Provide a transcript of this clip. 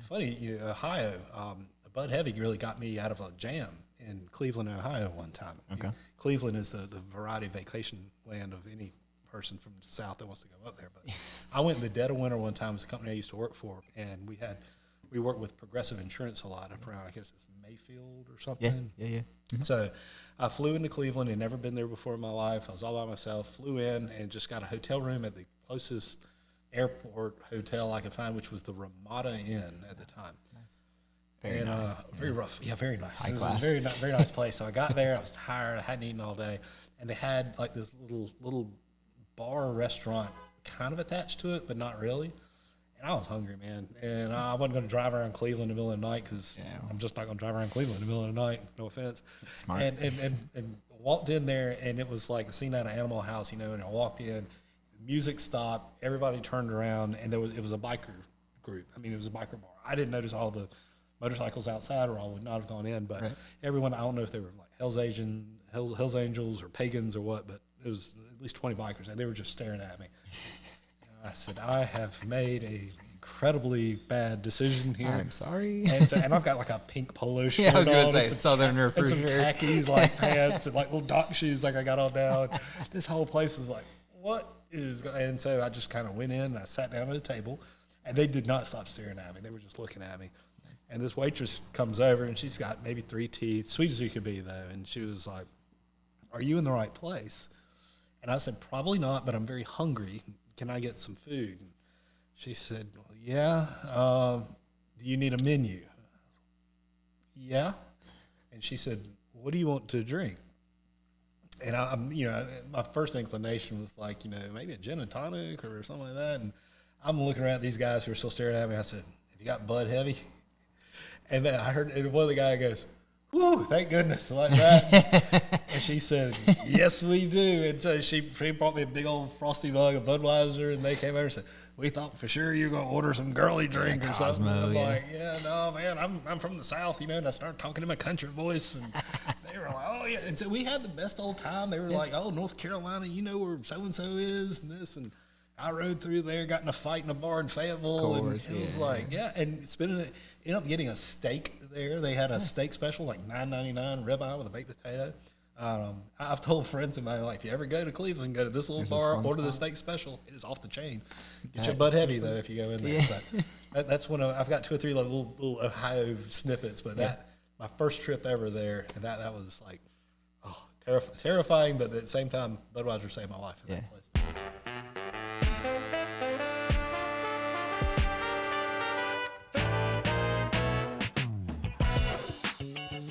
funny, Ohio, Bud Heavy really got me out of a jam in Cleveland, Ohio one time. Okay. Cleveland is the variety vacation land of any person from the South that wants to go up there. But I went in the dead of winter one time. It was a company I used to work for, and we worked with Progressive Insurance a lot up around, I guess it's Mayfield or something. Yeah. Mm-hmm. So I flew into Cleveland and never been there before in my life. I was all by myself, flew in and just got a hotel room at the closest airport hotel I could find, which was the Ramada Inn at the time. Very nice. Very rough. Yeah, very nice. High It was class. a very nice place. So I got there. I was tired. I hadn't eaten all day. And they had like this little bar restaurant kind of attached to it, but not really. And I was hungry, man. And I wasn't going to drive around Cleveland in the middle of the night because I'm just not going to drive around Cleveland in the middle of the night. No offense. Smart. And walked in there, and it was like a scene out of Animal House, and I walked in. Music stopped. Everybody turned around, and it was a biker group. I mean, it was a biker bar. I didn't notice all the motorcycles outside, or I would not have gone in. But everyone, I don't know if they were like Hell's Angels or pagans or what, but it was at least 20 bikers, and they were just staring at me. And I said, I have made a incredibly bad decision here. I'm sorry. And I've got like a pink polo shirt I was going to say and Southerner for some sure. khakis like pants and like little dock shoes like I got all down. This whole place was like, what is going on? And so I just kind of went in and I sat down at a table, and they did not stop staring at me. They were just looking at me. And this waitress comes over, and she's got maybe 3 teeth, sweet as you could be, though. And she was like, are you in the right place? And I said, probably not, but I'm very hungry. Can I get some food? And she said, well, yeah. Do you need a menu? Yeah. And she said, what do you want to drink? And I'm, my first inclination was like, maybe a gin and tonic or something like that. And I'm looking around at these guys who are still staring at me. I said, have you got Bud Heavy? And then I heard one of the guys goes, whoo, thank goodness, like that. And she said, yes, we do. And so she brought me a big old frosty mug of Budweiser, and they came over and said, we thought for sure you were going to order some girly drink or something. And I'm like, no, man, I'm from the South, and I started talking in my country voice, and they were like, oh, yeah. And so we had the best old time. They were like, oh, North Carolina, you know where so-and-so is, and this, and I rode through there, got in a fight in a bar in Fayetteville, and it was like, and ended up getting a steak there. They had a steak special, like $9.99 ribeye with a baked potato. I've told friends of mine, like, if you ever go to Cleveland, go to this little bar, order the steak special. It is off the chain. Get your Bud Heavy, though, if you go in there. Yeah. But that's when I've got 2 or 3 little Ohio snippets, but my first trip ever there, and that was like, terrifying, but at the same time, Budweiser saved my life in that place.